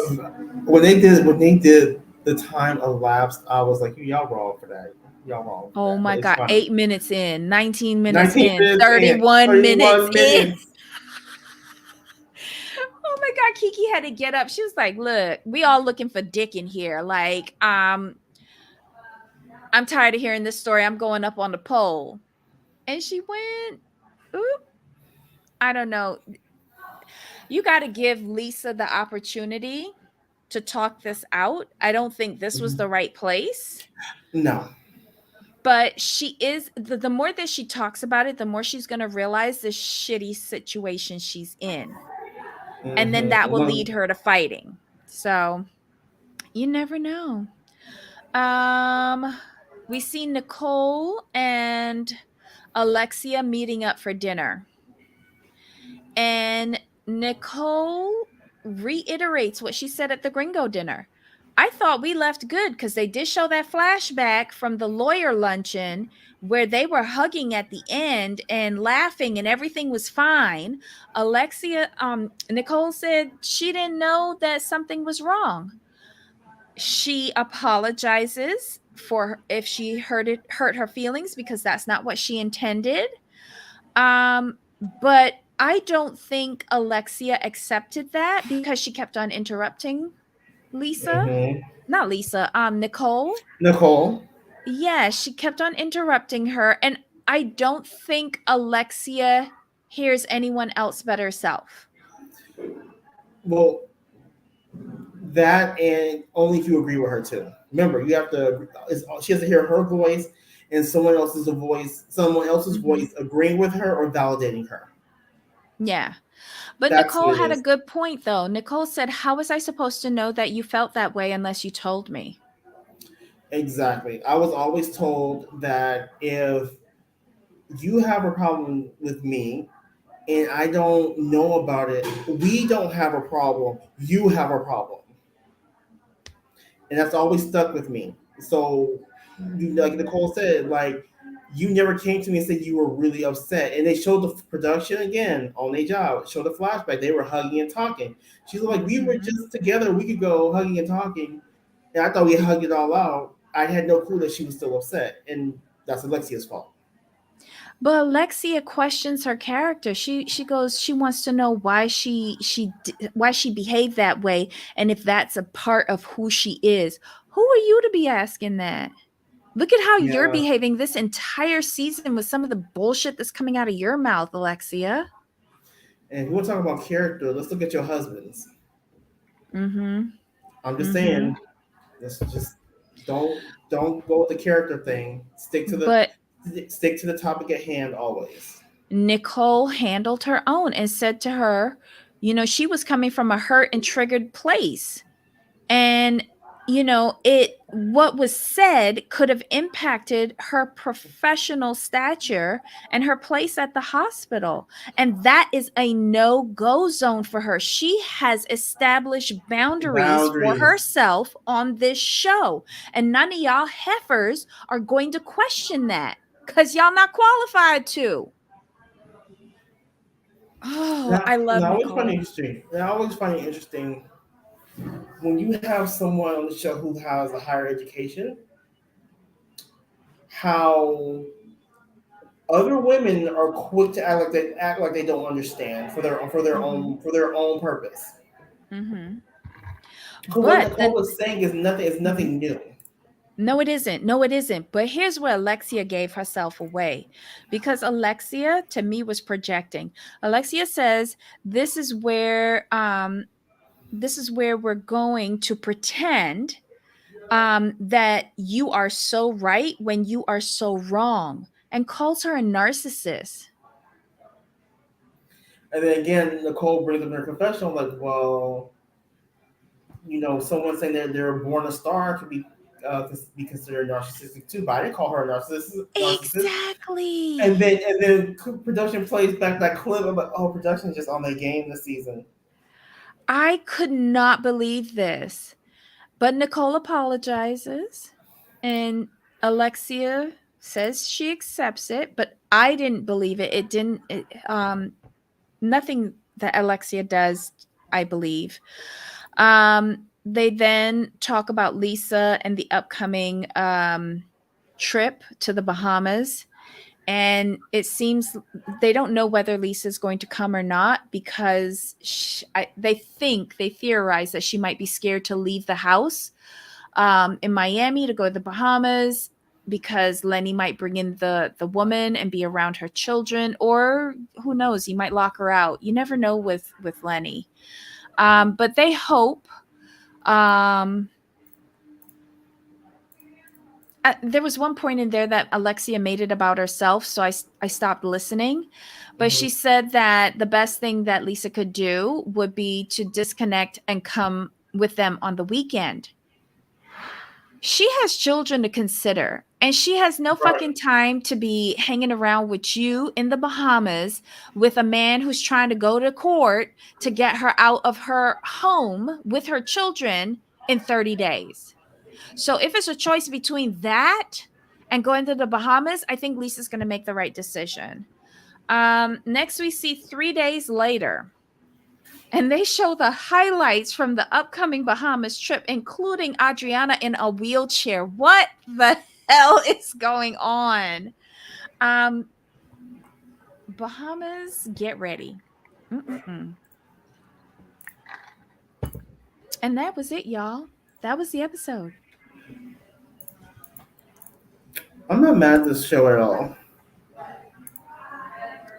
Speaker 2: When they did the time elapsed, I was like, y'all wrong for that. Y'all wrong for
Speaker 1: Oh
Speaker 2: that. But
Speaker 1: my
Speaker 2: it's
Speaker 1: God.
Speaker 2: fine.
Speaker 1: 8 minutes in, 19 minutes
Speaker 2: 19
Speaker 1: in,
Speaker 2: minutes in,
Speaker 1: 31 minutes
Speaker 2: 31
Speaker 1: in.
Speaker 2: minutes.
Speaker 1: Oh my God. Kiki had to get up. She was like, look, we all looking for dick in here. Like, I'm tired of hearing this story. I'm going up on the pole. And she went, oop, I don't know. You got to give Lisa the opportunity to talk this out. I don't think this was the right place.
Speaker 2: No.
Speaker 1: But she is, the more that she talks about it, the more she's going to realize the shitty situation she's in. And then that will lead
Speaker 2: One,
Speaker 1: her to fighting. So you never know. Um, we see Nicole and Alexia meeting up for dinner. And Nicole reiterates what she said at the Gringo dinner. I thought we left good because they did show that flashback from the lawyer luncheon where they were hugging at the end and laughing and everything was fine. Nicole said she didn't know that something was wrong. She apologizes for if she hurt her feelings, because that's not what she intended. But I don't think Alexia accepted that because she kept on interrupting Lisa.
Speaker 2: mm-hmm.
Speaker 1: Not Lisa, Nicole.
Speaker 2: Nicole.
Speaker 1: Yeah, she kept on interrupting her. And I don't think Alexia hears anyone else but herself.
Speaker 2: Well, that and only if you agree with her too. Remember, you have to. She has to hear her voice and someone else's
Speaker 1: Hmm.
Speaker 2: voice agreeing with her or validating her.
Speaker 1: Yeah. But
Speaker 2: That's what
Speaker 1: Nicole
Speaker 2: it
Speaker 1: had a
Speaker 2: is.
Speaker 1: good point, though. Nicole said, "How was I supposed to know that you felt that way unless you told me?"
Speaker 2: Exactly. I was always told that if you have a problem with me and I don't know about it, we don't have a problem. You have a problem, and that's always stuck with me. So, like Nicole said, like you never came to me and said you were really upset, and they showed the production again on their job. Showed the flashback. They were hugging and talking. She's like, we were
Speaker 1: Mm-hmm.
Speaker 2: just together a week ago, hugging and talking, and I thought we hugged it all out. I had no clue that she was still upset, and that's Alexia's fault.
Speaker 1: But Alexia questions her character. She goes, she wants to know why why she behaved that way, and if that's a part of who she is. Who are you to be asking that? Look at how you're
Speaker 2: Yeah,
Speaker 1: behaving this entire season with some of the bullshit that's coming out of your mouth, Alexia.
Speaker 2: and if you want to talk about character, let's look at your husbands.
Speaker 1: Mm-hmm.
Speaker 2: I'm just
Speaker 1: Mm-hmm.
Speaker 2: saying, let's just don't go with the character thing.
Speaker 1: But
Speaker 2: Stick to the topic at hand always.
Speaker 1: Nicole handled her own and said to her, she was coming from a hurt and triggered place. And it what was said could have impacted her professional stature and her place at the hospital, and that is a no-go zone for her. She has established boundaries for
Speaker 2: Boundaries.
Speaker 1: herself on this show, and none of y'all heifers are going to question that because y'all not qualified to. Oh,
Speaker 2: Now,
Speaker 1: I love
Speaker 2: I always find it
Speaker 1: Nicole.
Speaker 2: interesting. I always find it interesting when you have someone on the show who has a higher education, how other women are quick to act like they don't understand
Speaker 1: Hmm.
Speaker 2: for their own purpose.
Speaker 1: Hmm.
Speaker 2: Because what
Speaker 1: But
Speaker 2: Nicole
Speaker 1: then,
Speaker 2: is saying is nothing new.
Speaker 1: no, it isn't. No, it isn't. But here's where Alexia gave herself away, because Alexia, to me, was projecting. Alexia says, this is where we're going to pretend that you are so right when you are so wrong," and calls her a narcissist.
Speaker 2: And then again, Nicole brings up in her confessional, like, well, someone saying that they're born a star could be considered narcissistic too. But I didn't call her a narcissist. And
Speaker 1: Exactly.
Speaker 2: then production plays back that clip. I'm like, oh, production's just on their game this season.
Speaker 1: I could not believe this. But Nicole apologizes, and Alexia says she accepts it, but I didn't believe it. It didn't, nothing that Alexia does, I believe. They then talk about Lisa and the upcoming trip to the Bahamas. And it seems they don't know whether Lisa's going to come or not, because they theorize that she might be scared to leave the house in Miami to go to the Bahamas, because Lenny might bring in the woman and be around her children, or who knows, he might lock her out. You never know with Lenny. But they hope. Um, there was one point in there that Alexia made it about herself, so I stopped listening. But
Speaker 2: Mm-hmm.
Speaker 1: she said that the best thing that Lisa could do would be to disconnect and come with them on the weekend. She has children to consider, and she has no
Speaker 2: Right.
Speaker 1: fucking time to be hanging around with you in the Bahamas with a man who's trying to go to court to get her out of her home with her children in 30 days. So if it's a choice between that and going to the Bahamas, I think Lisa's going to make the right decision. Next, we see 3 days later, and they show the highlights from the upcoming Bahamas trip, including Adriana in a wheelchair. What the hell is going on? Um, Bahamas, get ready. Mm-mm-mm. And that was it, y'all. That was the episode.
Speaker 2: I'm not mad at this show at all.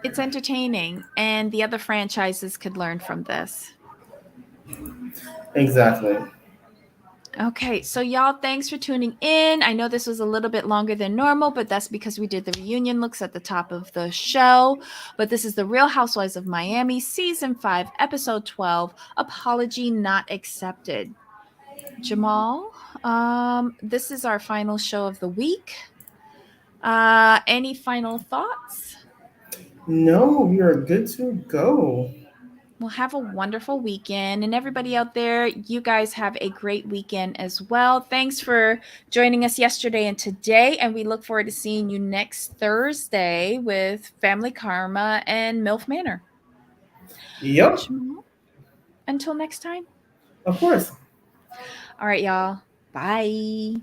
Speaker 1: It's entertaining, and the other franchises could learn from this.
Speaker 2: Exactly.
Speaker 1: Okay, so y'all, thanks for tuning in. I know this was a little bit longer than normal, but that's because we did the reunion looks at the top of the show. But this is The Real Housewives of Miami, Season 5, Episode 12, Apology Not Accepted. Jamal, This is our final show of the week. Any final thoughts?
Speaker 2: No, we are good to go.
Speaker 1: Well, have a wonderful weekend. And everybody out there, you guys have a great weekend as well. Thanks for joining us yesterday and today. And we look forward to seeing you next Thursday with Family Karma and MILF Manor.
Speaker 2: Yep,
Speaker 1: Jamal, until next time.
Speaker 2: of course.
Speaker 1: All right, y'all. Bye.